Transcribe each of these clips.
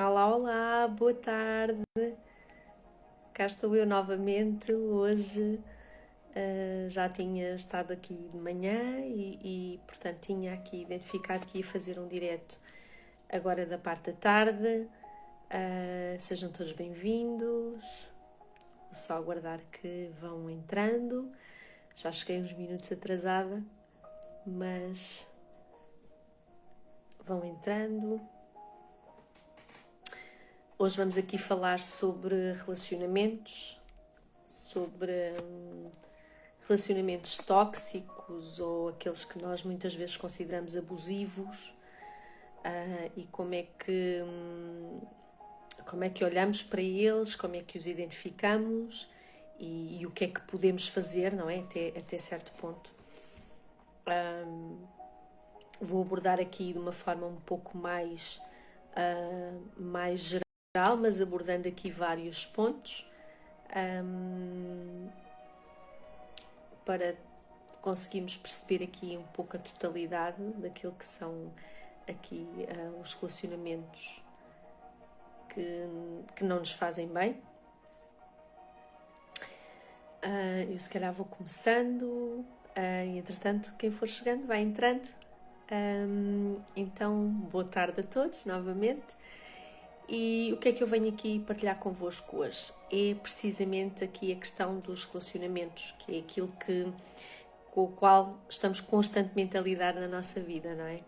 Olá, olá, boa tarde. Cá estou eu novamente. Hoje já tinha estado aqui de manhã portanto, tinha aqui identificado que ia fazer um direto agora da parte da tarde. Sejam todos bem-vindos. Vou só aguardar que vão entrando. Já cheguei uns minutos atrasada, mas vão entrando. Hoje vamos aqui falar sobre relacionamentos, sobre relacionamentos tóxicos ou aqueles que nós muitas vezes consideramos abusivos, e como é que olhamos para eles, como é que os identificamos e o que é que podemos fazer, não é? Até certo ponto. Vou abordar aqui de uma forma um pouco mais geral, mas abordando aqui vários pontos, para conseguirmos perceber aqui um pouco a totalidade daquilo que são aqui os relacionamentos que não nos fazem bem. Eu se calhar vou começando, e entretanto quem for chegando vai entrando. Então, boa tarde a todos novamente. E o que é que eu venho aqui partilhar convosco hoje? É precisamente aqui a questão dos relacionamentos, que é aquilo com o qual estamos constantemente a lidar na nossa vida, não é?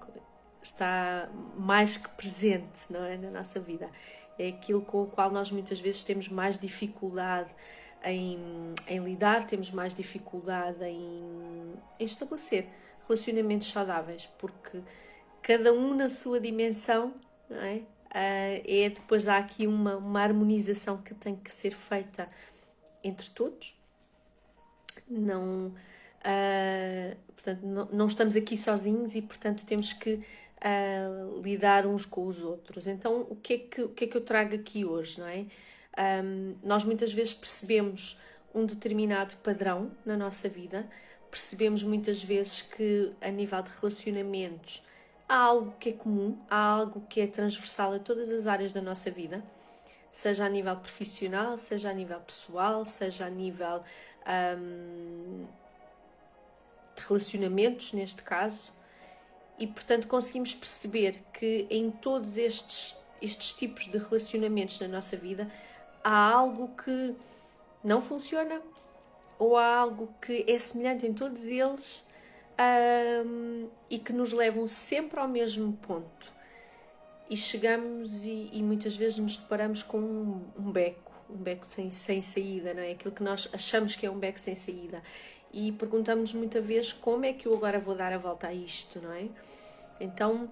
Está mais que presente, não é, na nossa vida. É aquilo com o qual nós muitas vezes temos mais dificuldade em lidar, temos mais dificuldade em estabelecer relacionamentos saudáveis, porque cada um na sua dimensão, não é? Depois há aqui uma harmonização que tem que ser feita entre todos. Portanto, não estamos aqui sozinhos e, portanto, temos que lidar uns com os outros. Então, o que é que eu trago aqui hoje, não é? Nós muitas vezes percebemos um determinado padrão na nossa vida, percebemos muitas vezes que a nível de relacionamentos há algo que é comum, há algo que é transversal a todas as áreas da nossa vida, seja a nível profissional, seja a nível pessoal, seja a nível de relacionamentos, neste caso, e portanto conseguimos perceber que em todos estes tipos de relacionamentos na nossa vida há algo que não funciona ou há algo que é semelhante em todos eles, e que nos levam sempre ao mesmo ponto. E chegamos e muitas vezes nos deparamos com um beco sem saída, não é? Aquilo que nós achamos que é um beco sem saída. E perguntamos muitas vezes como é que eu agora vou dar a volta a isto, não é? Então,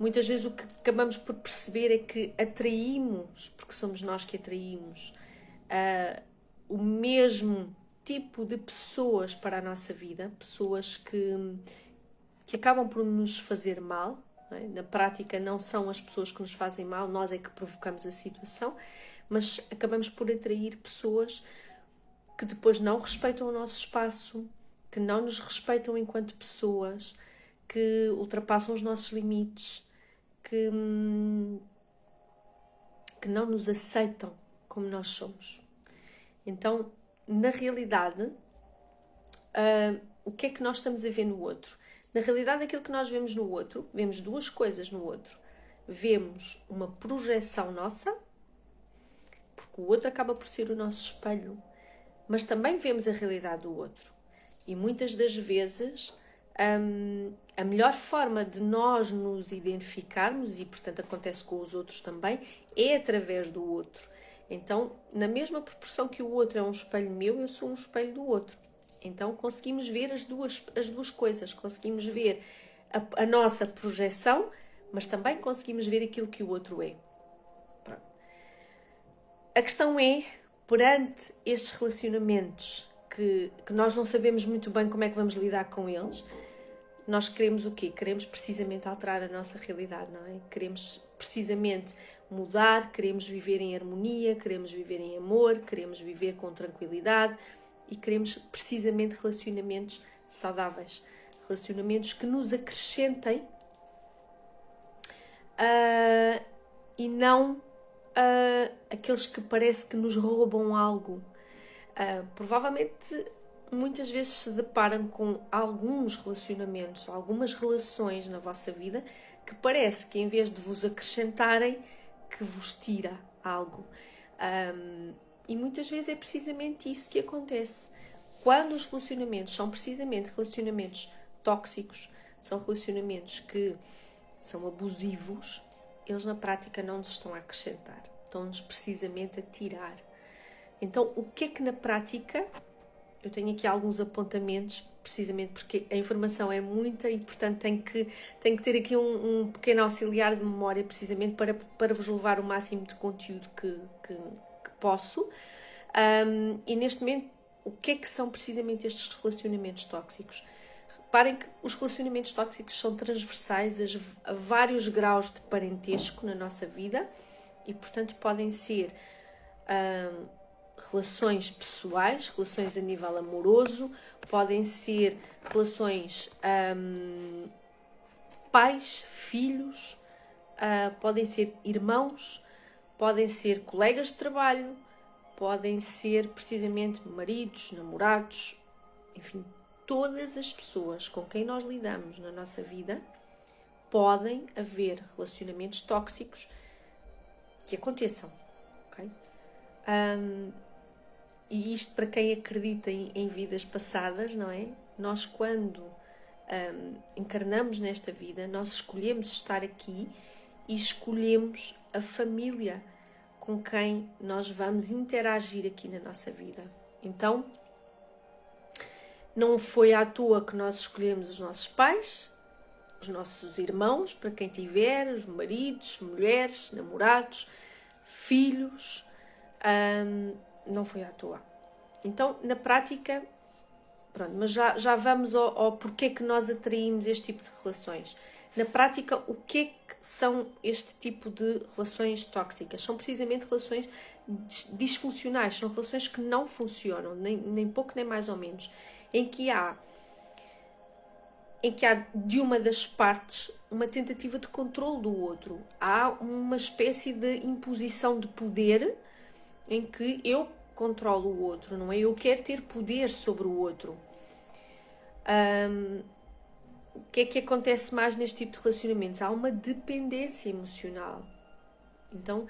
muitas vezes o que acabamos por perceber é que atraímos, porque somos nós que atraímos, o mesmo tipo de pessoas para a nossa vida, pessoas que acabam por nos fazer mal. Na prática não são as pessoas que nos fazem mal, nós é que provocamos a situação, mas acabamos por atrair pessoas que depois não respeitam o nosso espaço, que não nos respeitam enquanto pessoas, que ultrapassam os nossos limites, que não nos aceitam como nós somos. Então, na realidade, o que é que nós estamos a ver no outro? Na realidade, aquilo que nós vemos no outro, vemos duas coisas no outro. Vemos uma projeção nossa, porque o outro acaba por ser o nosso espelho, mas também vemos a realidade do outro. E muitas das vezes, a melhor forma de nós nos identificarmos, e portanto acontece com os outros também, é através do outro. Então, na mesma proporção que o outro é um espelho meu, eu sou um espelho do outro. Então conseguimos ver as duas coisas, conseguimos ver a nossa projeção, mas também conseguimos ver aquilo que o outro é. Pronto. A questão é, perante estes relacionamentos que nós não sabemos muito bem como é que vamos lidar com eles, nós queremos o quê? Queremos precisamente alterar a nossa realidade, não é? Queremos precisamente mudar, queremos viver em harmonia, queremos viver em amor, queremos viver com tranquilidade, e queremos precisamente relacionamentos saudáveis, relacionamentos que nos acrescentem, e não aqueles que parece que nos roubam algo. Provavelmente muitas vezes se deparam com alguns relacionamentos, algumas relações na vossa vida que parece que em vez de vos acrescentarem, que vos tira algo. E muitas vezes é precisamente isso que acontece. Quando os relacionamentos são precisamente relacionamentos tóxicos, são relacionamentos que são abusivos, eles na prática não nos estão a acrescentar, estão-nos precisamente a tirar. Então, o que é que na prática, eu tenho aqui alguns apontamentos, precisamente porque a informação é muita e, portanto, tenho que ter aqui um pequeno auxiliar de memória, precisamente para vos levar o máximo de conteúdo que posso. E neste momento, o que é que são precisamente estes relacionamentos tóxicos? Reparem que os relacionamentos tóxicos são transversais a vários graus de parentesco na nossa vida e, portanto, podem ser relações pessoais, relações a nível amoroso, podem ser relações pais, filhos, podem ser irmãos, podem ser colegas de trabalho, podem ser precisamente maridos, namorados, enfim, todas as pessoas com quem nós lidamos na nossa vida podem haver relacionamentos tóxicos que aconteçam, ok? E isto para quem acredita em vidas passadas, não é? Nós quando encarnamos nesta vida, nós escolhemos estar aqui e escolhemos a família com quem nós vamos interagir aqui na nossa vida. Então, não foi à toa que nós escolhemos os nossos pais, os nossos irmãos, para quem tiver, os maridos, mulheres, namorados, filhos, não foi à toa. Então, na prática, pronto, mas já vamos ao porquê que nós atraímos este tipo de relações. Na prática, o que é que são este tipo de relações tóxicas? São precisamente relações disfuncionais, são relações que não funcionam, nem pouco nem mais ou menos, em que há de uma das partes uma tentativa de controle do outro. Há uma espécie de imposição de poder em que eu controlo o outro, não é? Eu quero ter poder sobre o outro. O que é que acontece mais neste tipo de relacionamentos? Há uma dependência emocional. Então,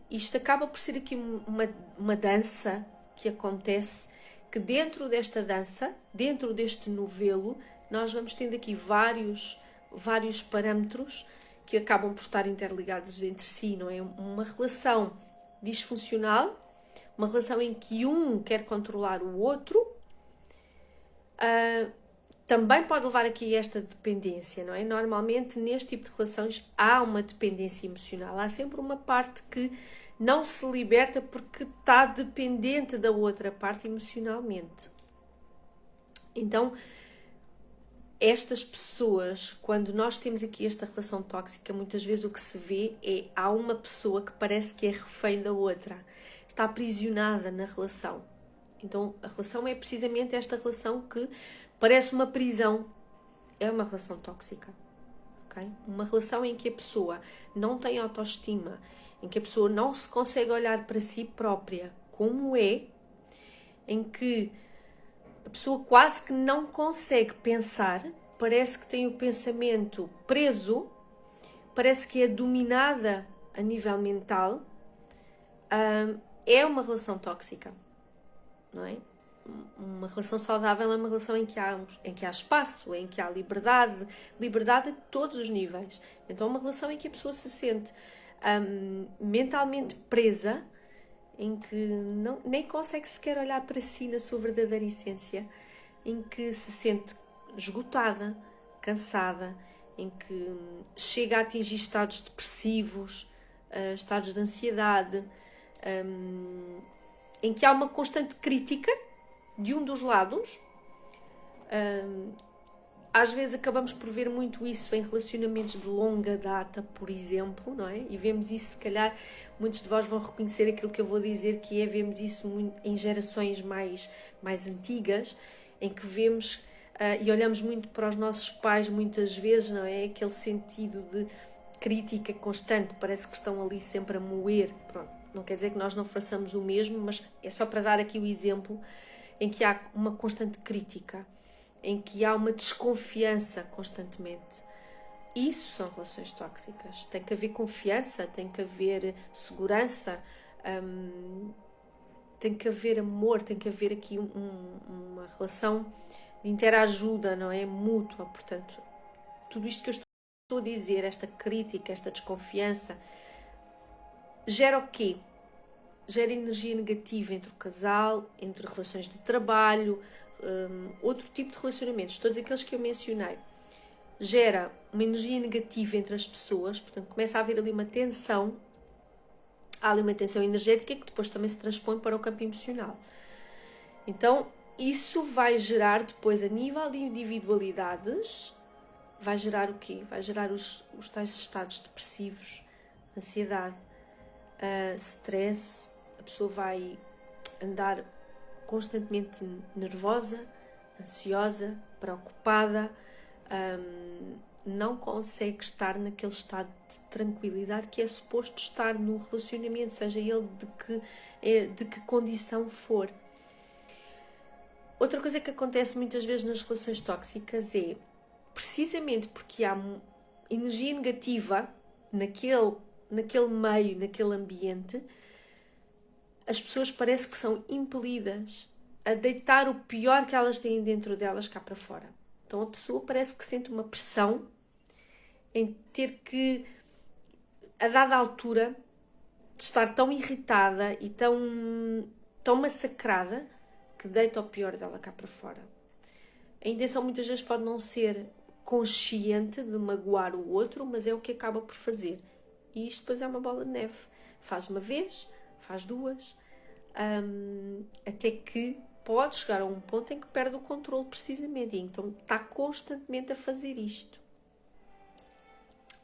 isto acaba por ser aqui uma dança que acontece, que dentro desta dança, dentro deste novelo, nós vamos tendo aqui vários parâmetros que acabam por estar interligados entre si, não é? Uma relação disfuncional, uma relação em que um quer controlar o outro, também pode levar aqui esta dependência, não é? Normalmente, neste tipo de relações, há uma dependência emocional. Há sempre uma parte que não se liberta porque está dependente da outra parte emocionalmente. Então, estas pessoas, quando nós temos aqui esta relação tóxica, muitas vezes o que se vê é há uma pessoa que parece que é refém da outra, está aprisionada na relação. Então, a relação é precisamente esta relação que parece uma prisão. É uma relação tóxica. Okay? Uma relação em que a pessoa não tem autoestima, em que a pessoa não se consegue olhar para si própria como é, em que a pessoa quase que não consegue pensar, parece que tem o pensamento preso, parece que é dominada a nível mental, é uma relação tóxica, não é? Uma relação saudável é uma relação em que há espaço, em que há liberdade a todos os níveis. Então é uma relação em que a pessoa se sente mentalmente presa, em que nem consegue sequer olhar para si na sua verdadeira essência, em que se sente esgotada, cansada, em que chega a atingir estados depressivos, estados de ansiedade, em que há uma constante crítica de um dos lados. Às vezes acabamos por ver muito isso em relacionamentos de longa data, por exemplo, não é? E vemos isso, se calhar, muitos de vós vão reconhecer aquilo que eu vou dizer, que é, vemos isso muito em gerações mais antigas, em que vemos e olhamos muito para os nossos pais muitas vezes, não é? Aquele sentido de crítica constante, parece que estão ali sempre a moer. Pronto, não quer dizer que nós não façamos o mesmo, mas é só para dar aqui o exemplo em que há uma constante crítica, em que há uma desconfiança constantemente. Isso são relações tóxicas. Tem que haver confiança, tem que haver segurança, tem que haver amor, tem que haver aqui uma relação de interajuda, não é? Mútua. Portanto, tudo isto que eu estou a dizer, esta crítica, esta desconfiança, gera o quê? Gera energia negativa entre o casal, entre relações de trabalho, outro tipo de relacionamentos, todos aqueles que eu mencionei. Gera uma energia negativa entre as pessoas, portanto começa a haver ali uma tensão, há ali uma tensão energética que depois também se transpõe para o campo emocional. Então isso vai gerar depois, a nível de individualidades, vai gerar o quê? Vai gerar os tais estados depressivos, ansiedade, stress, a pessoa vai andar constantemente nervosa, ansiosa, preocupada, não consegue estar naquele estado de tranquilidade que é suposto estar no relacionamento, seja ele de que condição for. Outra coisa que acontece muitas vezes nas relações tóxicas é, precisamente porque há energia negativa naquele meio, naquele ambiente, as pessoas parece que são impelidas a deitar o pior que elas têm dentro delas cá para fora. Então a pessoa parece que sente uma pressão em ter que, a dada altura, de estar tão irritada e tão massacrada que deita o pior dela cá para fora. A intenção muitas vezes pode não ser consciente de magoar o outro, mas é o que acaba por fazer. E isto depois é uma bola de neve. Faz uma vez, faz duas, até que pode chegar a um ponto em que perde o controle precisamente. E então está constantemente a fazer isto.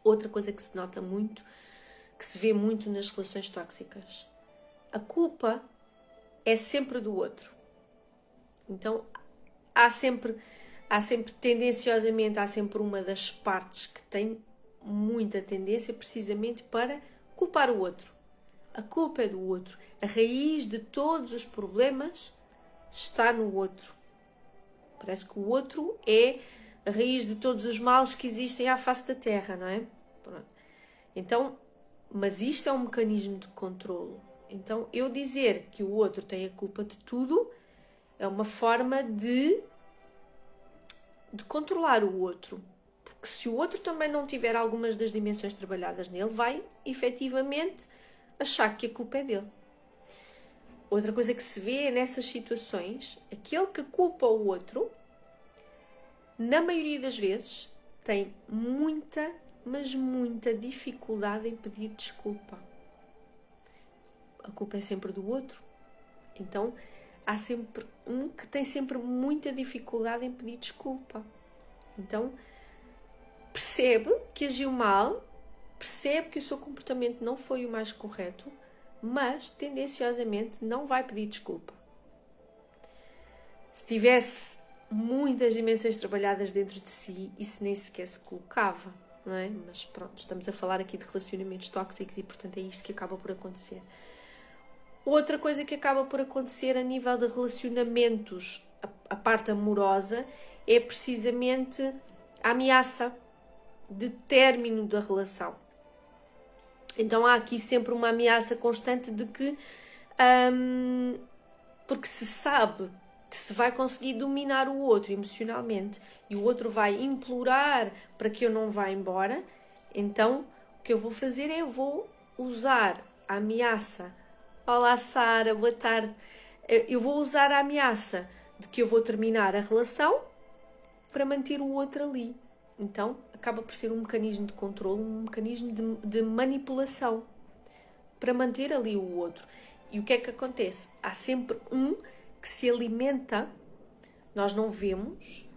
Outra coisa que se nota muito, que se vê muito nas relações tóxicas. A culpa é sempre do outro. Então há sempre tendenciosamente, há sempre uma das partes que tem muita tendência precisamente para culpar o outro. A culpa é do outro. A raiz de todos os problemas está no outro. Parece que o outro é a raiz de todos os males que existem à face da Terra, não é? Pronto. Então, mas isto é um mecanismo de controlo. Então, eu dizer que o outro tem a culpa de tudo é uma forma de controlar o outro. Porque se o outro também não tiver algumas das dimensões trabalhadas nele, vai efetivamente achar que a culpa é dele. Outra coisa que se vê nessas situações, aquele que culpa o outro, na maioria das vezes, tem muita, mas muita dificuldade em pedir desculpa. A culpa é sempre do outro. Então, há sempre um que tem sempre muita dificuldade em pedir desculpa. Então, percebe que agiu mal, percebe que o seu comportamento não foi o mais correto, mas tendenciosamente não vai pedir desculpa. Se tivesse muitas dimensões trabalhadas dentro de si, isso nem sequer se colocava, não é? Mas pronto, estamos a falar aqui de relacionamentos tóxicos e portanto é isto que acaba por acontecer. Outra coisa que acaba por acontecer a nível de relacionamentos, a parte amorosa, é precisamente a ameaça de término da relação. Então há aqui sempre uma ameaça constante de que, porque se sabe que se vai conseguir dominar o outro emocionalmente e o outro vai implorar para que eu não vá embora, então o que eu vou fazer é eu vou usar a ameaça. Olá Sara, boa tarde. Eu vou usar a ameaça de que eu vou terminar a relação para manter o outro ali. Então acaba por ser um mecanismo de controle, um mecanismo de manipulação para manter ali o outro. E o que é que acontece? Há sempre um que se alimenta, nós não vemos,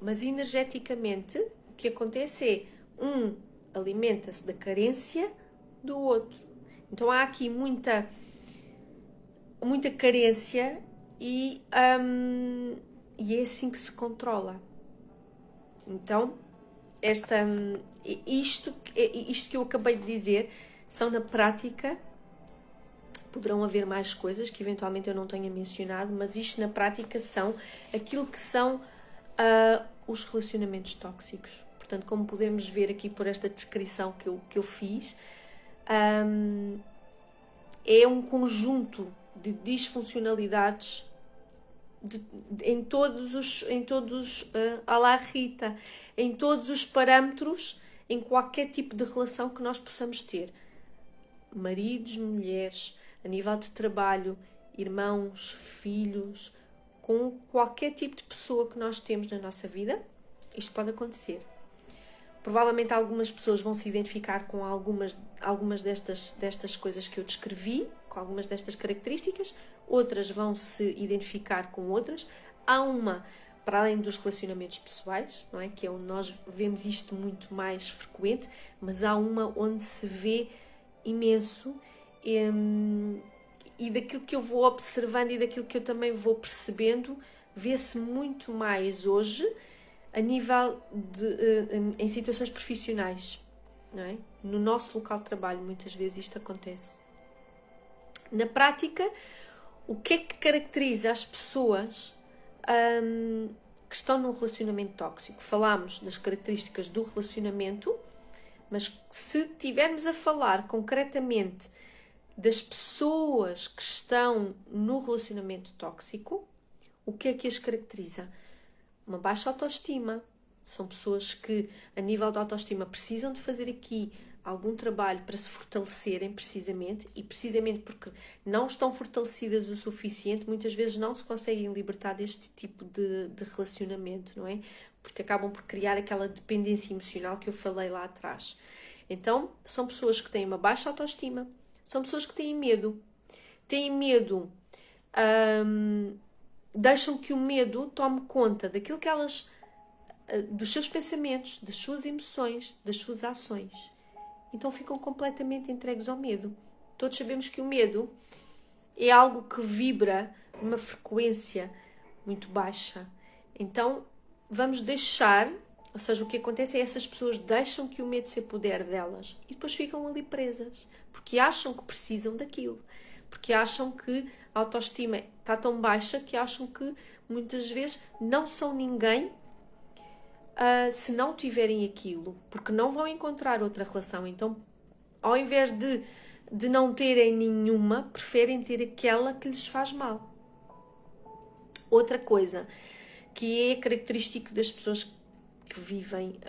mas energeticamente o que acontece é um alimenta-se da carência do outro. Então há aqui muita carência e é assim que se controla. Então isto que eu acabei de dizer são na prática, poderão haver mais coisas que eventualmente eu não tenha mencionado, mas isto na prática são aquilo que são os relacionamentos tóxicos. Portanto, como podemos ver aqui por esta descrição que eu fiz, é um conjunto de disfuncionalidades em todos à la Rita, em todos os parâmetros, em qualquer tipo de relação que nós possamos ter. Maridos, mulheres, a nível de trabalho, irmãos, filhos, com qualquer tipo de pessoa que nós temos na nossa vida, isto pode acontecer. Provavelmente algumas pessoas vão se identificar com algumas destas coisas que eu descrevi, com algumas destas características, outras vão se identificar com outras. Há uma, para além dos relacionamentos pessoais, não é? Que é onde nós vemos isto muito mais frequente, mas há uma onde se vê imenso, e daquilo que eu vou observando e daquilo que eu também vou percebendo, vê-se muito mais hoje a nível em situações profissionais, não é? No nosso local de trabalho muitas vezes isto acontece. Na prática, o que é que caracteriza as pessoas que estão num relacionamento tóxico? Falámos das características do relacionamento, mas se estivermos a falar concretamente das pessoas que estão no relacionamento tóxico, o que é que as caracteriza? Uma baixa autoestima. São pessoas que, a nível de autoestima, precisam de fazer aqui algum trabalho para se fortalecerem precisamente, e precisamente porque não estão fortalecidas o suficiente, muitas vezes não se conseguem libertar deste tipo de relacionamento, não é? Porque acabam por criar aquela dependência emocional que eu falei lá atrás. Então, são pessoas que têm uma baixa autoestima, são pessoas que têm medo, deixam que o medo tome conta daquilo que elas, dos seus pensamentos, das suas emoções, das suas ações. Então ficam completamente entregues ao medo. Todos sabemos que o medo é algo que vibra numa frequência muito baixa. Então vamos deixar, ou seja, o que acontece é que essas pessoas deixam que o medo se apodere delas e depois ficam ali presas, porque acham que precisam daquilo, porque acham que a autoestima está tão baixa que acham que muitas vezes não são ninguém se não tiverem aquilo, porque não vão encontrar outra relação. Então, ao invés de não terem nenhuma, preferem ter aquela que lhes faz mal. Outra coisa que é característico das pessoas que vivem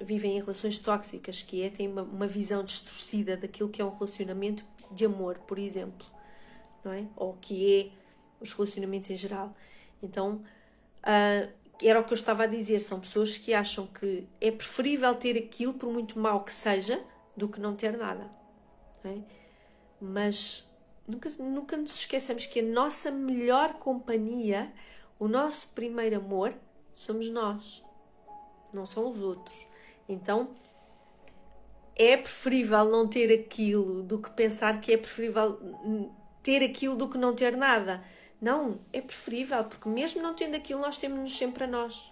em relações tóxicas, que é têm uma visão distorcida daquilo que é um relacionamento de amor, por exemplo, não é? Ou que é os relacionamentos em geral. Então, era o que eu estava a dizer, são pessoas que acham que é preferível ter aquilo, por muito mau que seja, do que não ter nada, não é? Mas nunca nos esqueçamos que a nossa melhor companhia, o nosso primeiro amor, somos nós, não são os outros. Então, é preferível não ter aquilo do que pensar que é preferível ter aquilo do que não ter nada. Não, é preferível, porque mesmo não tendo aquilo, nós temos-nos sempre a nós.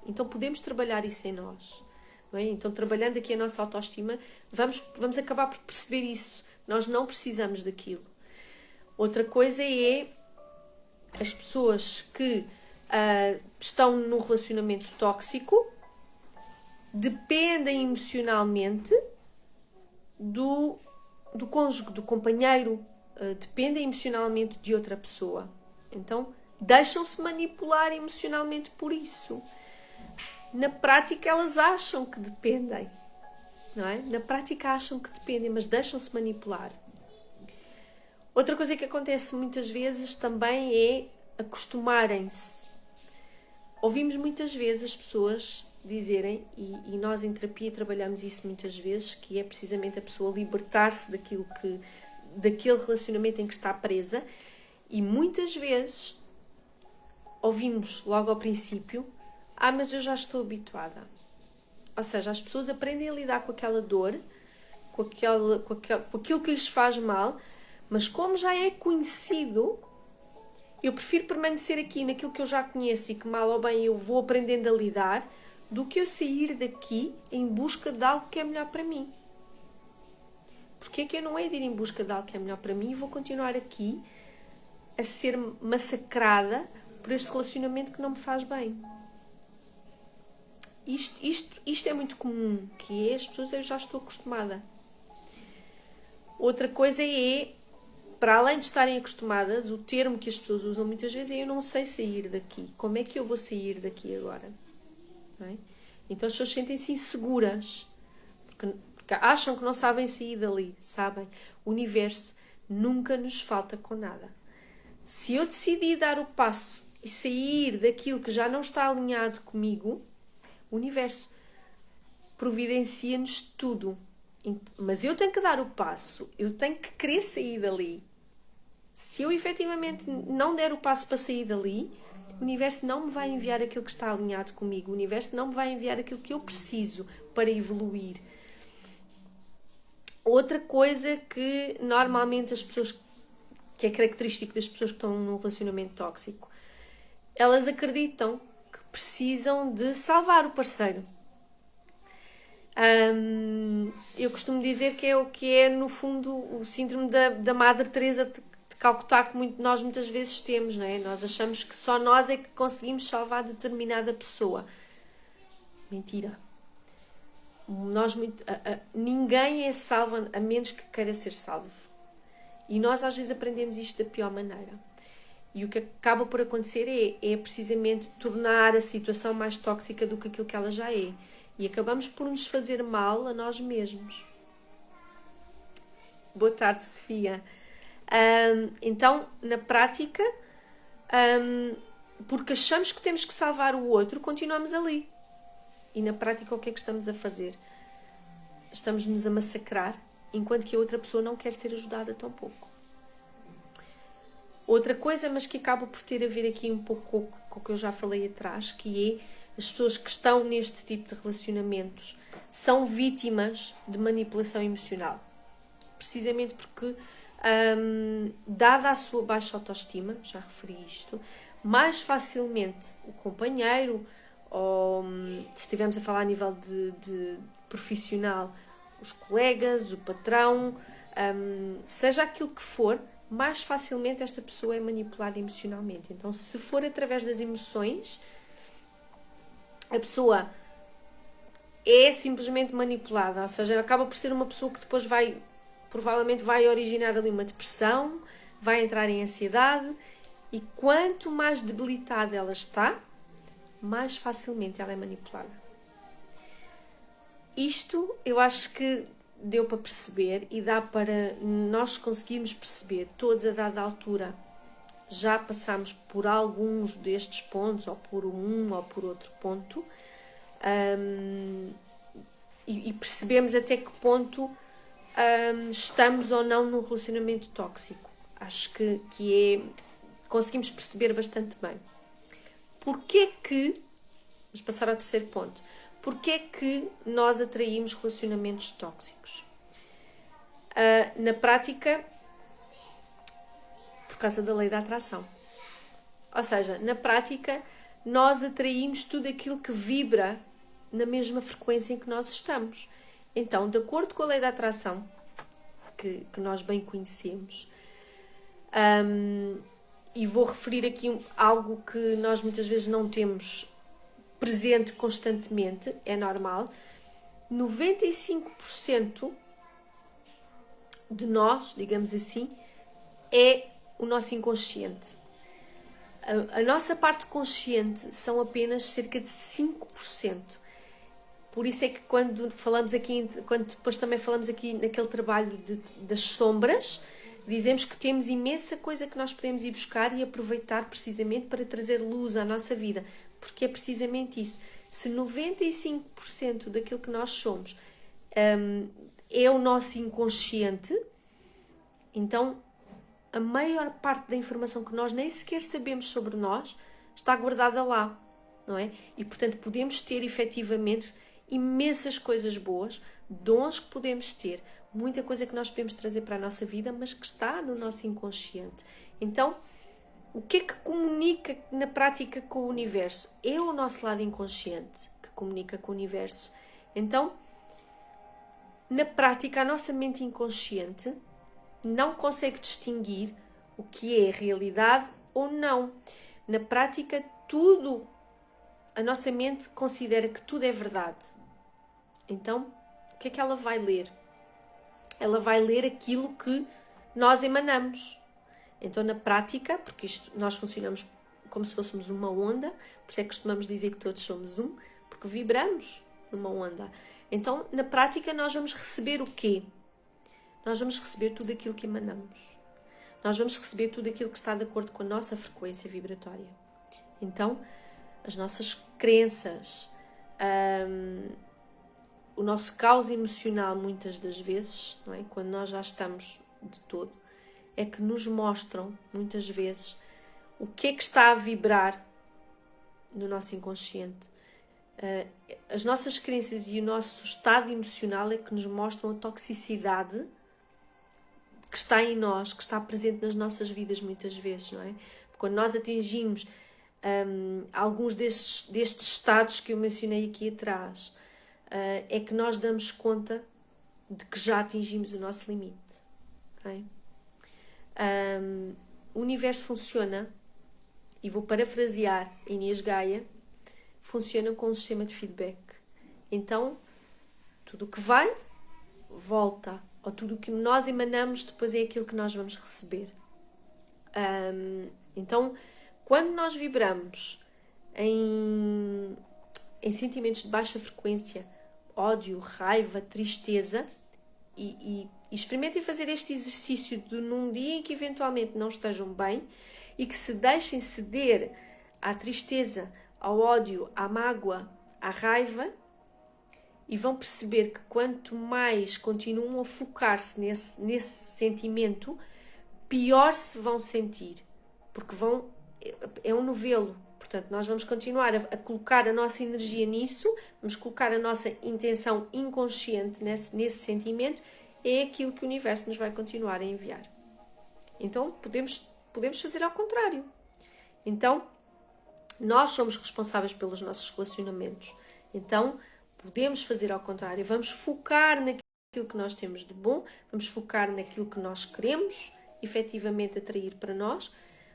Então podemos trabalhar isso em nós. Não é? Então, trabalhando aqui a nossa autoestima, vamos acabar por perceber isso. Nós não precisamos daquilo. Outra coisa é as pessoas que estão num relacionamento tóxico, dependem emocionalmente do cônjuge, do companheiro, dependem emocionalmente de outra pessoa. Então, deixam-se manipular emocionalmente por isso. Na prática, elas acham que dependem, não é? Na prática, acham que dependem, mas deixam-se manipular. Outra coisa que acontece muitas vezes também é acostumarem-se. Ouvimos muitas vezes as pessoas dizerem, e nós em terapia trabalhamos isso muitas vezes, que é precisamente a pessoa libertar-se daquele relacionamento em que está presa, e muitas vezes ouvimos logo ao princípio: mas eu já estou habituada. Ou seja, as pessoas aprendem a lidar com aquela dor, com aquilo que lhes faz mal, mas como já é conhecido, eu prefiro permanecer aqui naquilo que eu já conheço e que mal ou bem eu vou aprendendo a lidar, do que eu sair daqui em busca de algo que é melhor para mim. Porque é que eu não hei de ir em busca de algo que é melhor para mim e vou continuar aqui a ser massacrada por este relacionamento que não me faz bem? Isto é muito comum, que é as pessoas, eu já estou acostumada. Outra coisa é, para além de estarem acostumadas, o termo que as pessoas usam muitas vezes é eu não sei sair daqui. Como é que eu vou sair daqui agora? Não é? Então as pessoas sentem-se inseguras, porque acham que não sabem sair dali, sabem? O universo nunca nos falta com nada. Se eu decidir dar o passo e sair daquilo que já não está alinhado comigo, o universo providencia-nos tudo. Mas eu tenho que dar o passo, eu tenho que querer sair dali. Se eu efetivamente não der o passo para sair dali, o universo não me vai enviar aquilo que está alinhado comigo, o universo não me vai enviar aquilo que eu preciso para evoluir. Outra coisa que normalmente as pessoas, que é característico das pessoas que estão num relacionamento tóxico, elas acreditam que precisam de salvar o parceiro. Eu costumo dizer que é o que é, no fundo, o síndrome da Madre Teresa de Calcutá, que nós muitas vezes temos, não é? Nós achamos que só nós é que conseguimos salvar determinada pessoa. Mentira. Ninguém é salvo a menos que queira ser salvo. E nós às vezes aprendemos isto da pior maneira. E o que acaba por acontecer é precisamente tornar a situação mais tóxica do que aquilo que ela já é. E acabamos por nos fazer mal a nós mesmos. Boa tarde, Sofia. Então, na prática, porque achamos que temos que salvar o outro, continuamos ali. E na prática, o que é que estamos a fazer? Estamos-nos a massacrar, enquanto que a outra pessoa não quer ser ajudada tão pouco. Outra coisa, mas que acaba por ter a ver aqui um pouco com o que eu já falei atrás, que é as pessoas que estão neste tipo de relacionamentos são vítimas de manipulação emocional. Precisamente porque, dada a sua baixa autoestima, já referi isto, mais facilmente o companheiro, ou se estivermos a falar a nível de profissional, os colegas, o patrão, seja aquilo que for, mais facilmente esta pessoa é manipulada emocionalmente. Então, se for através das emoções, a pessoa é simplesmente manipulada, ou seja, acaba por ser uma pessoa que depois provavelmente vai originar ali uma depressão, vai entrar em ansiedade, e quanto mais debilitada ela está, mais facilmente ela é manipulada. Isto eu acho que deu para perceber e dá para nós conseguirmos perceber, todos a dada altura já passamos por alguns destes pontos, ou por um ou por outro ponto, e percebemos até que ponto estamos ou não num relacionamento tóxico. Acho que conseguimos perceber bastante bem. Porquê que, vamos passar ao terceiro ponto, porquê que nós atraímos relacionamentos tóxicos? Na prática, por causa da lei da atração. Ou seja, na prática, nós atraímos tudo aquilo que vibra na mesma frequência em que nós estamos. Então, de acordo com a lei da atração, que nós bem conhecemos, e vou referir aqui algo que nós muitas vezes não temos presente constantemente, é normal, 95% de nós, digamos assim, é o nosso inconsciente. A nossa parte consciente são apenas cerca de 5%. Por isso é que quando falamos aqui, quando depois também falamos aqui naquele trabalho das sombras, dizemos que temos imensa coisa que nós podemos ir buscar e aproveitar precisamente para trazer luz à nossa vida. Porque é precisamente isso. Se 95% daquilo que nós somos é o nosso inconsciente, então a maior parte da informação que nós nem sequer sabemos sobre nós está guardada lá, não é? E portanto podemos ter efetivamente imensas coisas boas, dons que podemos ter, muita coisa que nós podemos trazer para a nossa vida, mas que está no nosso inconsciente. Então, o que é que comunica na prática com o universo? É o nosso lado inconsciente que comunica com o universo. Então, na prática, a nossa mente inconsciente não consegue distinguir o que é realidade ou não. Na prática, a nossa mente considera que tudo é verdade. Então, o que é que ela vai ler? Ela vai ler aquilo que nós emanamos. Então, na prática, porque nós funcionamos como se fôssemos uma onda, por isso é que costumamos dizer que todos somos um, porque vibramos numa onda. Então, na prática, nós vamos receber o quê? Nós vamos receber tudo aquilo que emanamos. Nós vamos receber tudo aquilo que está de acordo com a nossa frequência vibratória. Então, as nossas crenças, o nosso caos emocional, muitas das vezes, não é? Quando nós já estamos de todo, é que nos mostram, muitas vezes, o que é que está a vibrar no nosso inconsciente. As nossas crenças e o nosso estado emocional é que nos mostram a toxicidade que está em nós, que está presente nas nossas vidas muitas vezes, não é? Quando nós atingimos alguns destes estados que eu mencionei aqui atrás, é que nós damos conta de que já atingimos o nosso limite. Okay? O universo funciona, e vou parafrasear Inês Gaia, funciona com um sistema de feedback. Então, tudo o que vai, volta. Ou tudo o que nós emanamos, depois é aquilo que nós vamos receber. Então, quando nós vibramos em sentimentos de baixa frequência, ódio, raiva, tristeza, e experimentem fazer este exercício de num dia em que eventualmente não estejam bem e que se deixem ceder à tristeza, ao ódio, à mágoa, à raiva, e vão perceber que quanto mais continuam a focar-se nesse sentimento, pior se vão sentir, porque é um novelo. Portanto, nós vamos continuar a colocar a nossa energia nisso, vamos colocar a nossa intenção inconsciente nesse sentimento, é aquilo que o universo nos vai continuar a enviar. Então, podemos fazer ao contrário. Então, nós somos responsáveis pelos nossos relacionamentos. Então, podemos fazer ao contrário. Vamos focar naquilo que nós temos de bom, vamos focar naquilo que nós queremos efetivamente atrair para nós,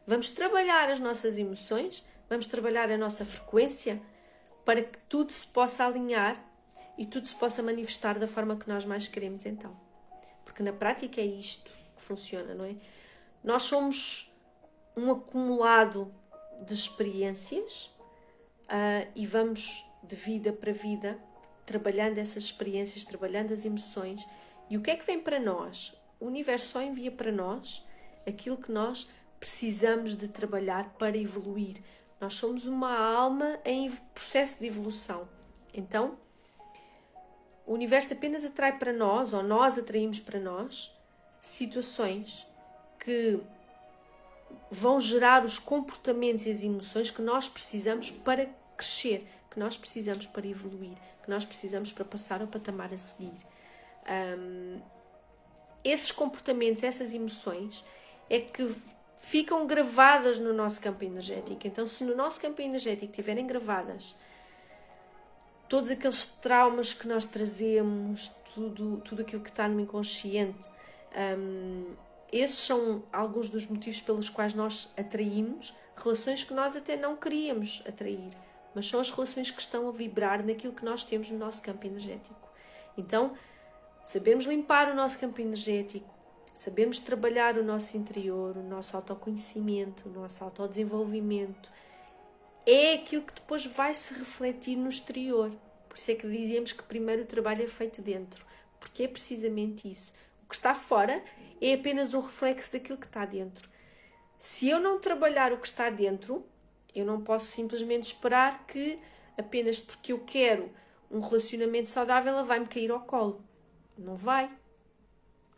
vamos trabalhar as nossas emoções, vamos trabalhar a nossa frequência para que tudo se possa alinhar e tudo se possa manifestar da forma que nós mais queremos então. Porque na prática é isto que funciona, não é? Nós somos um acumulado de experiências e vamos de vida para vida trabalhando essas experiências, trabalhando as emoções. E o que é que vem para nós? O universo só envia para nós aquilo que nós precisamos de trabalhar para evoluir. Nós somos uma alma em processo de evolução. Então, o universo apenas atrai para nós, ou nós atraímos para nós, situações que vão gerar os comportamentos e as emoções que nós precisamos para crescer, que nós precisamos para evoluir, que nós precisamos para passar ao patamar a seguir. Esses comportamentos, essas emoções, é que ficam gravadas no nosso campo energético. Então, se no nosso campo energético estiverem gravadas todos aqueles traumas que nós trazemos, tudo aquilo que está no inconsciente, esses são alguns dos motivos pelos quais nós atraímos relações que nós até não queríamos atrair, mas são as relações que estão a vibrar naquilo que nós temos no nosso campo energético. Então, sabemos limpar o nosso campo energético, sabemos trabalhar o nosso interior, o nosso autoconhecimento, o nosso autodesenvolvimento, é aquilo que depois vai se refletir no exterior. Por isso é que dizemos que primeiro o trabalho é feito dentro, porque é precisamente isso. O que está fora é apenas um reflexo daquilo que está dentro. Se eu não trabalhar o que está dentro, eu não posso simplesmente esperar que apenas porque eu quero um relacionamento saudável ela vai-me cair ao colo. Não vai.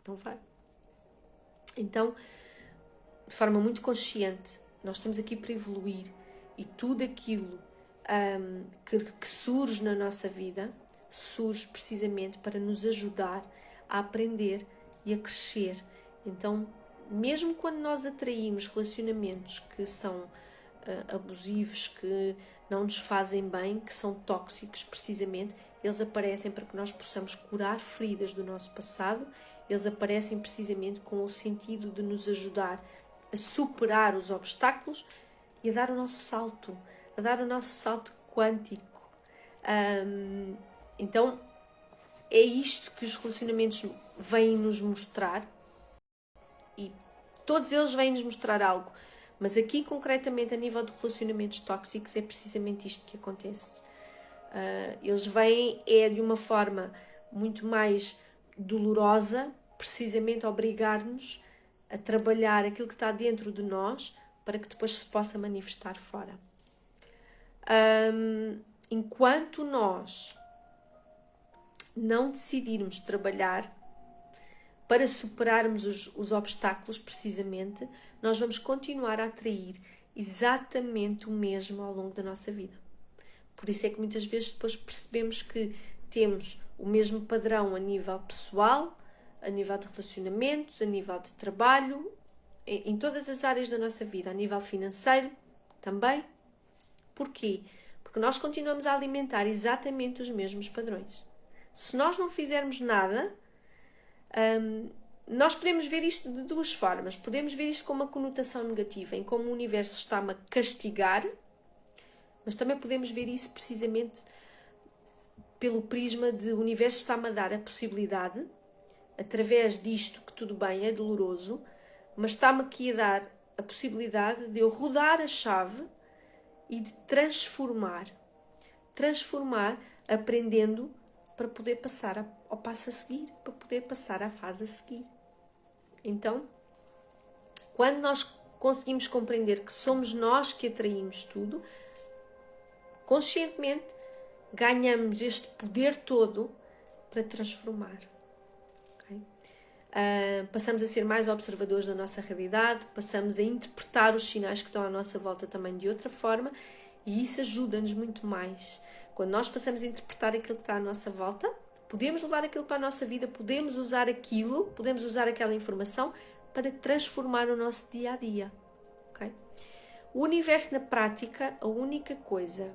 Não vai. Então, de forma muito consciente, nós estamos aqui para evoluir e tudo aquilo que surge na nossa vida surge precisamente para nos ajudar a aprender e a crescer. Então, mesmo quando nós atraímos relacionamentos que são abusivos, que não nos fazem bem, que são tóxicos precisamente, eles aparecem para que nós possamos curar feridas do nosso passado, eles aparecem precisamente com o sentido de nos ajudar a superar os obstáculos e a dar o nosso salto, quântico. Então, é isto que os relacionamentos vêm nos mostrar, e todos eles vêm nos mostrar algo, mas aqui concretamente a nível de relacionamentos tóxicos é precisamente isto que acontece. Eles vêm de uma forma muito mais dolorosa, precisamente obrigar-nos a trabalhar aquilo que está dentro de nós para que depois se possa manifestar fora. Enquanto nós não decidirmos trabalhar para superarmos os obstáculos, precisamente, nós vamos continuar a atrair exatamente o mesmo ao longo da nossa vida. Por isso é que muitas vezes depois percebemos que temos o mesmo padrão a nível pessoal, a nível de relacionamentos, a nível de trabalho, em todas as áreas da nossa vida, a nível financeiro também. Porquê? Porque nós continuamos a alimentar exatamente os mesmos padrões. Se nós não fizermos nada, nós podemos ver isto de duas formas. Podemos ver isto com uma conotação negativa, em como o universo está-me a castigar, mas também podemos ver isso precisamente pelo prisma de o universo está-me a dar a possibilidade, através disto, que tudo bem, é doloroso, mas está-me aqui a dar a possibilidade de eu rodar a chave e de transformar, aprendendo para poder passar ao passo a seguir, para poder passar à fase a seguir. Então, quando nós conseguimos compreender que somos nós que atraímos tudo, conscientemente ganhamos este poder todo para transformar. Okay? Passamos a ser mais observadores da nossa realidade, passamos a interpretar os sinais que estão à nossa volta também de outra forma, e isso ajuda-nos muito mais. Quando nós passamos a interpretar aquilo que está à nossa volta, podemos levar aquilo para a nossa vida, podemos usar aquela informação para transformar o nosso dia-a-dia. Okay? O universo, na prática, a única coisa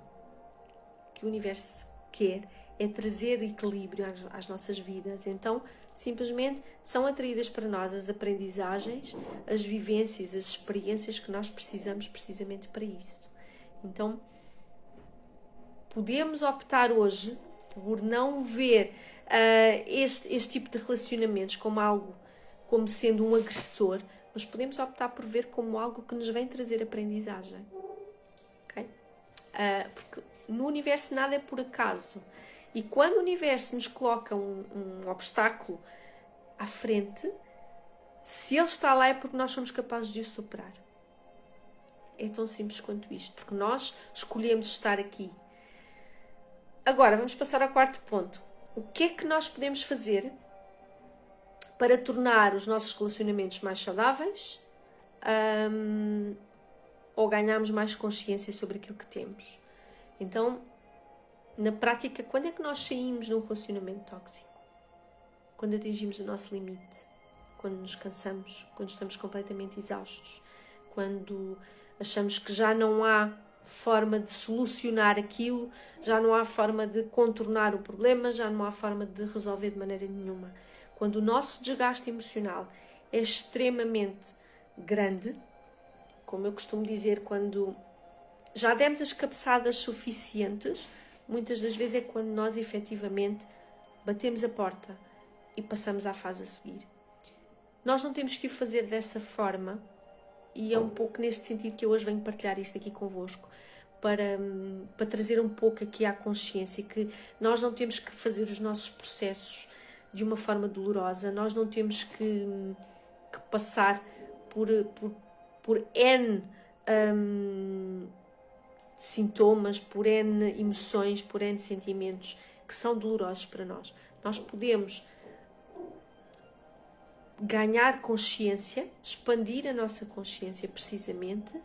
que o universo quer é trazer equilíbrio às nossas vidas. Então, simplesmente são atraídas para nós as aprendizagens, as vivências, as experiências que nós precisamos precisamente para isso. Então, podemos optar hoje por não ver este tipo de relacionamentos como sendo um agressor, mas podemos optar por ver como algo que nos vem trazer aprendizagem. Okay? Porque no universo nada é por acaso. E quando o universo nos coloca um obstáculo à frente, se ele está lá é porque nós somos capazes de o superar. É tão simples quanto isto, porque nós escolhemos estar aqui. Agora, vamos passar ao quarto ponto. O que é que nós podemos fazer para tornar os nossos relacionamentos mais saudáveis ou ganharmos mais consciência sobre aquilo que temos? Então, na prática, quando é que nós saímos de um relacionamento tóxico? Quando atingimos o nosso limite, quando nos cansamos, quando estamos completamente exaustos, quando achamos que já não há forma de solucionar aquilo, já não há forma de contornar o problema, já não há forma de resolver de maneira nenhuma. Quando o nosso desgaste emocional é extremamente grande, como eu costumo dizer, quando já demos as cabeçadas suficientes, muitas das vezes é quando nós efetivamente batemos a porta e passamos à fase a seguir. Nós não temos que o fazer dessa forma, e é um pouco neste sentido que eu hoje venho partilhar isto aqui convosco, para trazer um pouco aqui à consciência que nós não temos que fazer os nossos processos de uma forma dolorosa, nós não temos que passar por N sintomas, por N emoções, por N sentimentos que são dolorosos para nós. Nós podemos ganhar consciência, expandir a nossa consciência precisamente,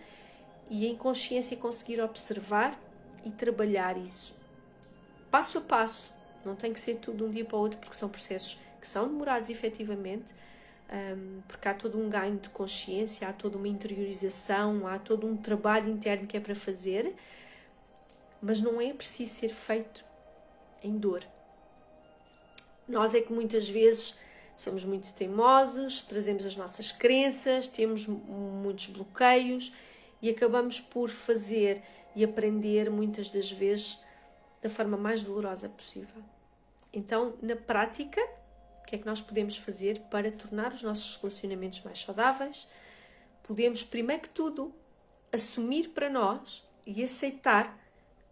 e em consciência conseguir observar e trabalhar isso passo a passo. Não tem que ser tudo de um dia para o outro, porque são processos que são demorados efetivamente, porque há todo um ganho de consciência, há toda uma interiorização, há todo um trabalho interno que é para fazer, mas não é preciso ser feito em dor. Nós é que muitas vezes somos muito teimosos, trazemos as nossas crenças, temos muitos bloqueios e acabamos por fazer e aprender muitas das vezes da forma mais dolorosa possível. Então, na prática, o que é que nós podemos fazer para tornar os nossos relacionamentos mais saudáveis? Podemos, primeiro que tudo, assumir para nós e aceitar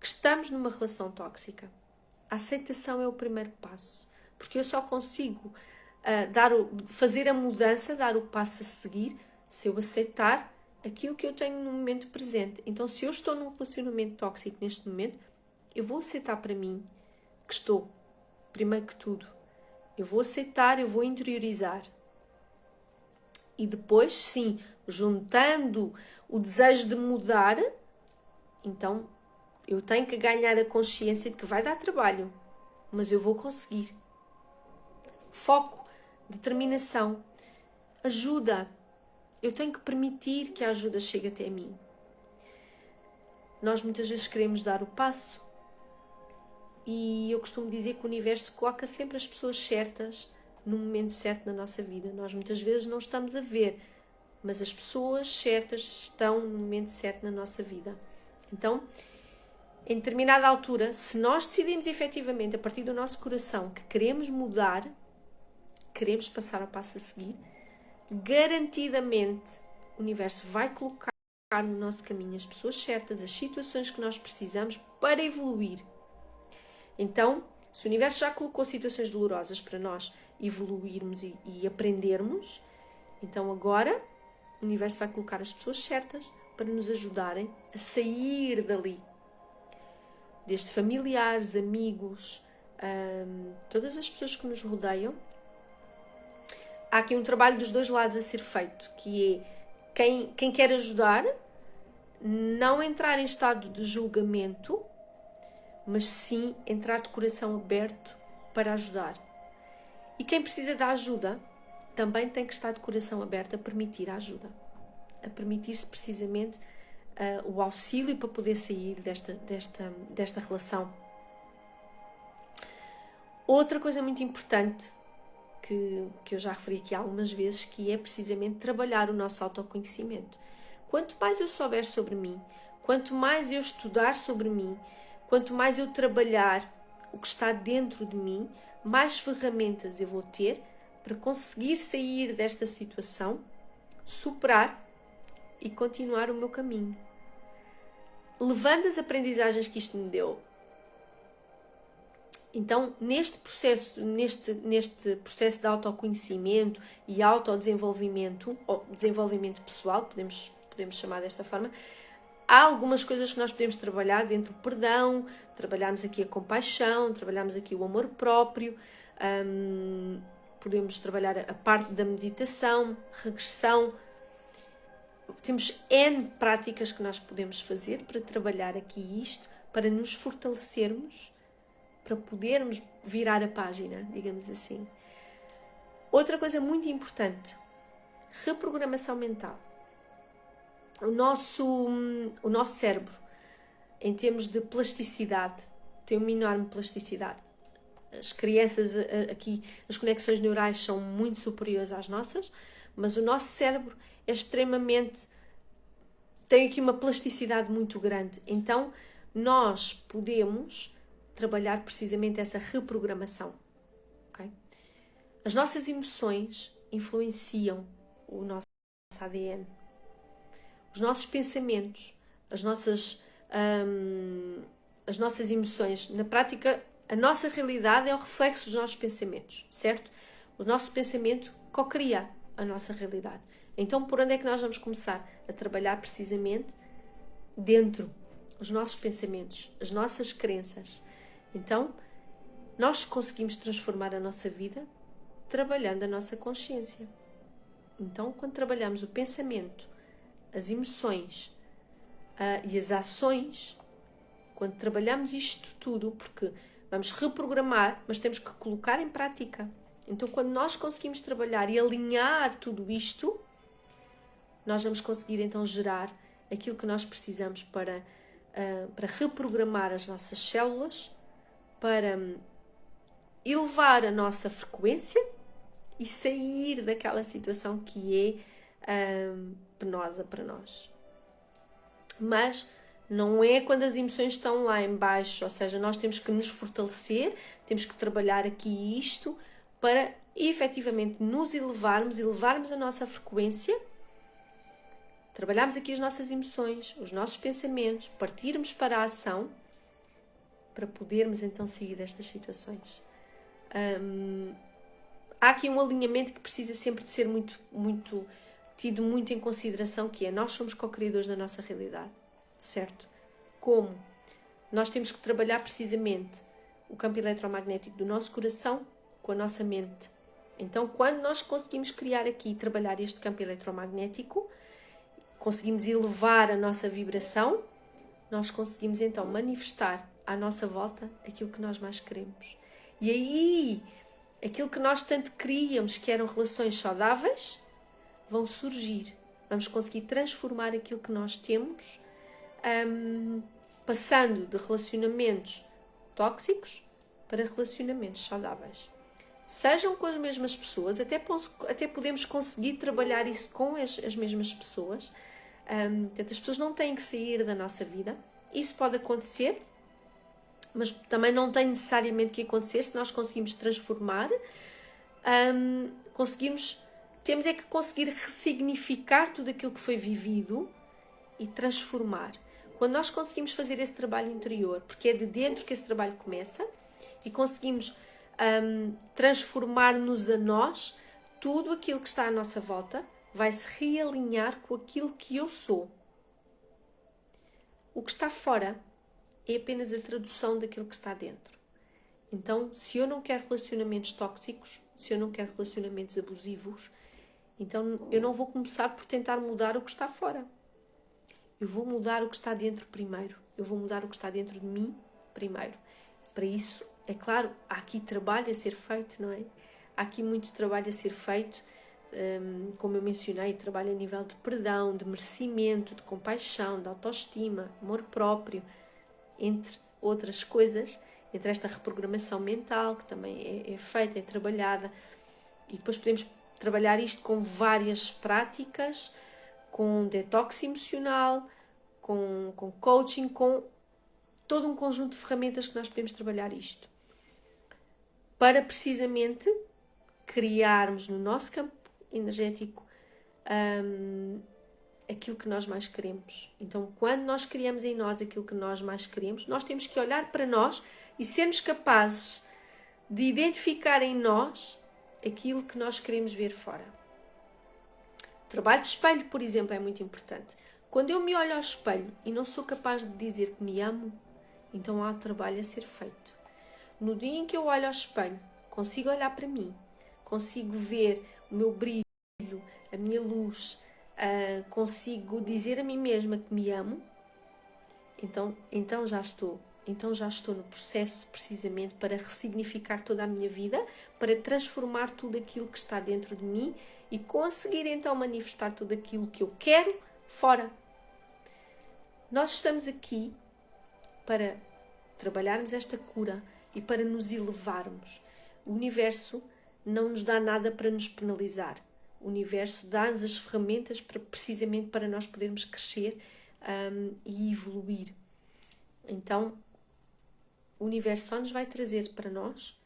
que estamos numa relação tóxica. A aceitação é o primeiro passo, porque eu só consigo fazer a mudança, dar o passo a seguir, se eu aceitar aquilo que eu tenho no momento presente. Então, se eu estou num relacionamento tóxico neste momento, eu vou aceitar para mim que estou, primeiro que tudo. Eu vou aceitar, eu vou interiorizar. E depois, sim, juntando o desejo de mudar, então eu tenho que ganhar a consciência de que vai dar trabalho, mas eu vou conseguir. Foco, determinação, ajuda. Eu tenho que permitir que a ajuda chegue até mim. Nós muitas vezes queremos dar o passo e eu costumo dizer que o universo coloca sempre as pessoas certas no momento certo na nossa vida. Nós muitas vezes não estamos a ver, mas as pessoas certas estão no momento certo na nossa vida. Então, em determinada altura, se nós decidimos efetivamente a partir do nosso coração que queremos mudar, queremos passar ao passo a seguir, garantidamente o universo vai colocar no nosso caminho as pessoas certas, as situações que nós precisamos para evoluir. Então, se o universo já colocou situações dolorosas para nós evoluirmos e aprendermos, então agora o universo vai colocar as pessoas certas para nos ajudarem a sair dali. Desde familiares, amigos, todas as pessoas que nos rodeiam. Há aqui um trabalho dos dois lados a ser feito, que é quem quer ajudar, não entrar em estado de julgamento, mas sim entrar de coração aberto para ajudar. E quem precisa da ajuda também tem que estar de coração aberto a permitir a ajuda, a permitir-se precisamente o auxílio para poder sair desta relação. Outra coisa muito importante que eu já referi aqui algumas vezes, que é precisamente trabalhar o nosso autoconhecimento. Quanto mais eu souber sobre mim, quanto mais eu estudar sobre mim, quanto mais eu trabalhar o que está dentro de mim, mais ferramentas eu vou ter para conseguir sair desta situação, superar e continuar o meu caminho. Levando as aprendizagens que isto me deu. Então, neste processo de autoconhecimento e autodesenvolvimento, ou desenvolvimento pessoal, podemos chamar desta forma, há algumas coisas que nós podemos trabalhar dentro do perdão, trabalharmos aqui a compaixão, trabalharmos aqui o amor próprio, podemos trabalhar a parte da meditação, regressão. Temos N práticas que nós podemos fazer para trabalhar aqui isto, para nos fortalecermos, para podermos virar a página, digamos assim. Outra coisa muito importante, reprogramação mental. O nosso cérebro, em termos de plasticidade, tem uma enorme plasticidade. As crianças aqui, as conexões neurais são muito superiores às nossas, mas o nosso cérebro é tem aqui uma plasticidade muito grande. Então, nós podemos trabalhar precisamente essa reprogramação. Okay? As nossas emoções influenciam o nosso ADN. Os nossos pensamentos, as nossas emoções, na prática, a nossa realidade é o reflexo dos nossos pensamentos, certo? O nosso pensamento co-cria a nossa realidade. Então, por onde é que nós vamos começar? A trabalhar precisamente dentro os nossos pensamentos, as nossas crenças. Então, nós conseguimos transformar a nossa vida trabalhando a nossa consciência. Então, quando trabalhamos o pensamento, as emoções e as ações, quando trabalhamos isto tudo, porque vamos reprogramar, mas temos que colocar em prática. Então, quando nós conseguimos trabalhar e alinhar tudo isto, nós vamos conseguir então gerar aquilo que nós precisamos para reprogramar as nossas células, para elevar a nossa frequência e sair daquela situação que é penosa para nós. Mas não é quando as emoções estão lá em baixo, ou seja, nós temos que nos fortalecer, temos que trabalhar aqui isto para efetivamente nos elevarmos a nossa frequência, trabalharmos aqui as nossas emoções, os nossos pensamentos, partirmos para a ação, para podermos então sair destas situações. Há aqui um alinhamento que precisa sempre de ser tido muito em consideração, que é nós somos co-criadores da nossa realidade, certo? Como? Nós temos que trabalhar precisamente o campo eletromagnético do nosso coração com a nossa mente. Então, quando nós conseguimos criar aqui e trabalhar este campo eletromagnético, conseguimos elevar a nossa vibração, nós conseguimos então manifestar à nossa volta aquilo que nós mais queremos. E aí, aquilo que nós tanto queríamos, que eram relações saudáveis, vão surgir. Vamos conseguir transformar aquilo que nós temos, passando de relacionamentos tóxicos para relacionamentos saudáveis. Sejam com as mesmas pessoas, até podemos conseguir trabalhar isso com as mesmas pessoas. Portanto, as pessoas não têm que sair da nossa vida. Isso pode acontecer, mas também não tem necessariamente que acontecer se nós conseguimos transformar. Temos é que conseguir ressignificar tudo aquilo que foi vivido e transformar. Quando nós conseguimos fazer esse trabalho interior, porque é de dentro que esse trabalho começa, e conseguimos transformar-nos a nós, tudo aquilo que está à nossa volta vai se realinhar com aquilo que eu sou. O que está fora é apenas a tradução daquilo que está dentro. Então, se eu não quero relacionamentos tóxicos, se eu não quero relacionamentos abusivos, então eu não vou começar por tentar mudar o que está fora. Eu vou mudar o que está dentro primeiro. Eu vou mudar o que está dentro de mim primeiro. Para isso, é claro, há aqui trabalho a ser feito, não é? Há aqui muito trabalho a ser feito, como eu mencionei, trabalho a nível de perdão, de merecimento, de compaixão, de autoestima, amor próprio, entre outras coisas, entre esta reprogramação mental, que também é feita, é trabalhada, e depois podemos trabalhar isto com várias práticas, com detox emocional, com coaching, com todo um conjunto de ferramentas que nós podemos trabalhar isto. Para precisamente criarmos no nosso campo energético aquilo que nós mais queremos. Então, quando nós criamos em nós aquilo que nós mais queremos, nós temos que olhar para nós e sermos capazes de identificar em nós aquilo que nós queremos ver fora. O trabalho de espelho, por exemplo, é muito importante. Quando eu me olho ao espelho e não sou capaz de dizer que me amo, então há trabalho a ser feito. No dia em que eu olho ao espelho, consigo olhar para mim, consigo ver o meu brilho, a minha luz, consigo dizer a mim mesma que me amo, então já estou no processo precisamente para ressignificar toda a minha vida, para transformar tudo aquilo que está dentro de mim e conseguir então manifestar tudo aquilo que eu quero fora. Nós estamos aqui para trabalharmos esta cura e para nos elevarmos. O universo não nos dá nada para nos penalizar. O universo dá-nos as ferramentas precisamente para nós podermos crescer e evoluir. Então, o universo só nos vai trazer para nós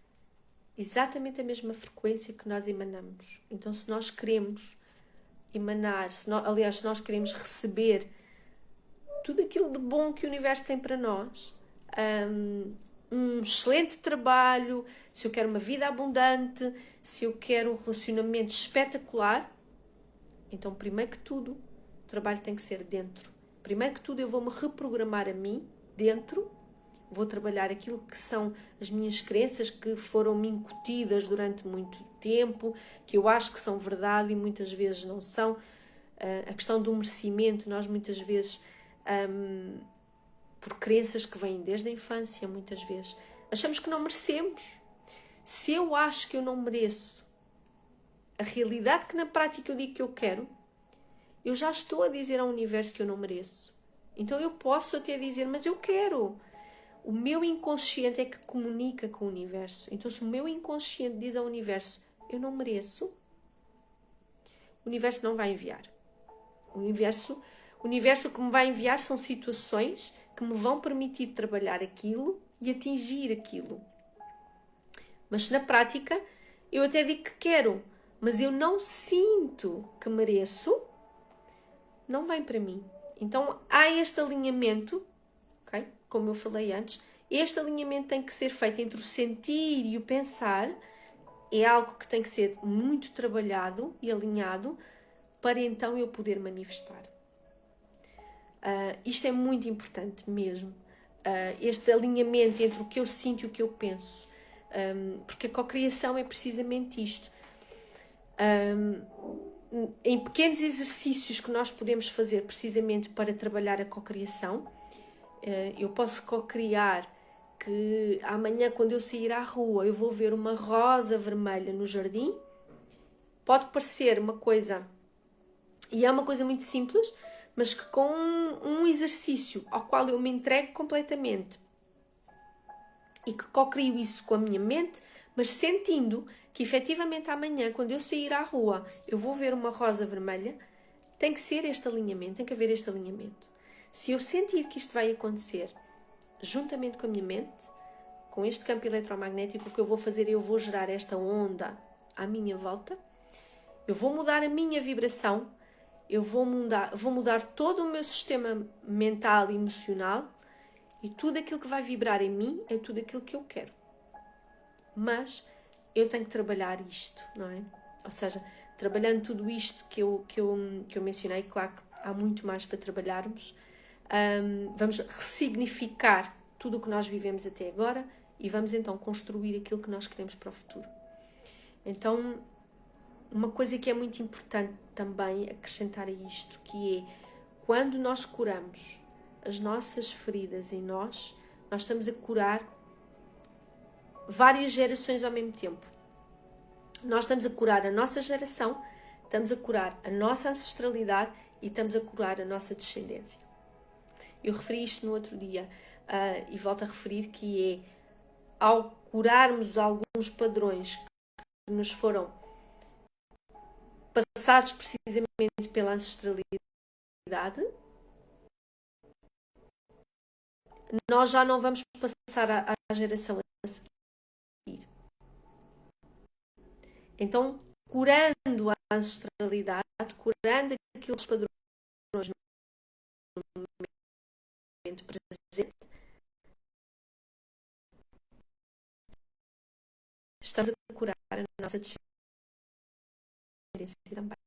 exatamente a mesma frequência que nós emanamos. Então, se nós queremos emanar, se nós queremos receber tudo aquilo de bom que o universo tem para nós, um excelente trabalho, se eu quero uma vida abundante, se eu quero um relacionamento espetacular, então, primeiro que tudo, o trabalho tem que ser dentro. Primeiro que tudo, eu vou-me reprogramar a mim, dentro, vou trabalhar aquilo que são as minhas crenças que foram-me incutidas durante muito tempo, que eu acho que são verdade e muitas vezes não são. A questão do merecimento, nós muitas vezes, por crenças que vêm desde a infância, muitas vezes, achamos que não merecemos. Se eu acho que eu não mereço a realidade que na prática eu digo que eu quero, eu já estou a dizer ao universo que eu não mereço. Então eu posso até dizer, mas eu quero. O meu inconsciente é que comunica com o universo. Então se o meu inconsciente diz ao universo, eu não mereço, o universo não vai enviar. O universo que me vai enviar são situações que me vão permitir trabalhar aquilo e atingir aquilo. Mas na prática, eu até digo que quero, mas eu não sinto que mereço, não vem para mim. Então há este alinhamento, ok? Como eu falei antes, este alinhamento tem que ser feito entre o sentir e o pensar. É algo que tem que ser muito trabalhado e alinhado para então eu poder manifestar. Isto é muito importante mesmo. Este alinhamento entre o que eu sinto e o que eu penso. Porque a cocriação é precisamente isto. Em pequenos exercícios que nós podemos fazer precisamente para trabalhar a cocriação, eu posso cocriar que amanhã, quando eu sair à rua, eu vou ver uma rosa vermelha no jardim. Pode parecer uma coisa, e é uma coisa muito simples, mas que com um exercício ao qual eu me entrego completamente e que cocrio isso com a minha mente, mas sentindo que efetivamente amanhã, quando eu sair à rua, eu vou ver uma rosa vermelha, tem que ser este alinhamento, tem que haver este alinhamento. Se eu sentir que isto vai acontecer juntamente com a minha mente, com este campo eletromagnético, o que eu vou fazer é eu vou gerar esta onda à minha volta, eu vou mudar a minha vibração, eu vou mudar todo o meu sistema mental e emocional e tudo aquilo que vai vibrar em mim é tudo aquilo que eu quero. Mas eu tenho que trabalhar isto, não é? Ou seja, trabalhando tudo isto que eu mencionei, claro que há muito mais para trabalharmos, vamos ressignificar tudo o que nós vivemos até agora e vamos então construir aquilo que nós queremos para o futuro. Então, uma coisa que é muito importante também acrescentar a isto, que é quando nós curamos as nossas feridas em nós estamos a curar várias gerações ao mesmo tempo. Nós estamos a curar a nossa geração, estamos a curar a nossa ancestralidade e estamos a curar a nossa descendência. Eu referi isto no outro dia e volto a referir que é ao curarmos alguns padrões que nos foram passados precisamente pela ancestralidade, nós já não vamos passar à geração a seguir. Então, curando a ancestralidade, curando aqueles padrões no momento presente, estamos a curar a nossa descendência também.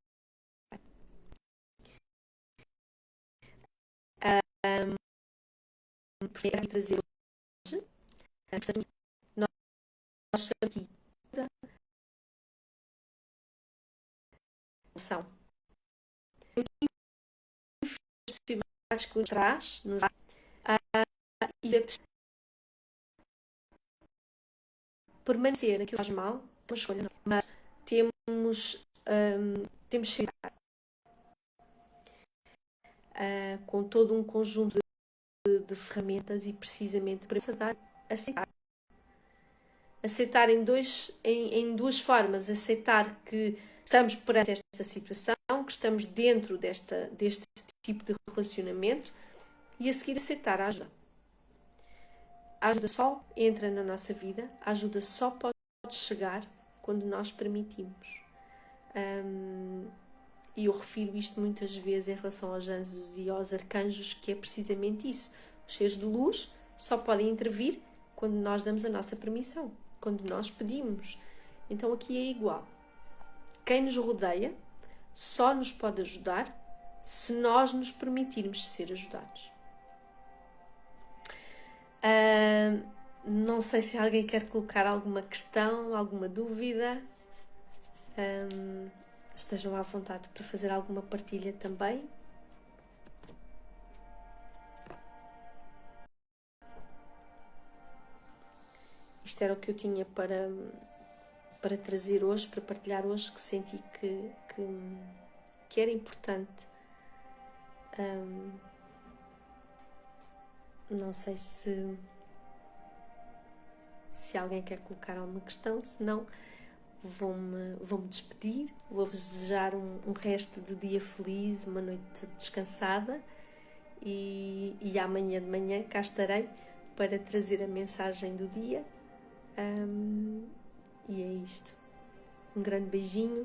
Porque é trazer hoje, portanto, nós estamos aqui são possibilidades que nos traz e permanecer naquilo que faz mal, uma escolha, mas temos que chegar com todo um conjunto de ferramentas e precisamente para aceitar em duas formas, aceitar que estamos perante esta situação, que estamos dentro deste tipo de relacionamento e a seguir aceitar a ajuda. A ajuda só entra na nossa vida, a ajuda só pode chegar quando nós permitimos. E eu refiro isto muitas vezes em relação aos anjos e aos arcanjos, que é precisamente isso. Os seres de luz só podem intervir quando nós damos a nossa permissão, quando nós pedimos. Então aqui é igual. Quem nos rodeia só nos pode ajudar se nós nos permitirmos ser ajudados. Não sei se alguém quer colocar alguma questão, alguma dúvida. Estejam à vontade para fazer alguma partilha também. Isto era o que eu tinha para para trazer hoje, para partilhar hoje, que senti que era importante. Não sei se alguém quer colocar alguma questão, se não, vou-me despedir, vou-vos desejar um resto de dia feliz, uma noite descansada e amanhã de manhã cá estarei para trazer a mensagem do dia. E é isto. Um grande beijinho.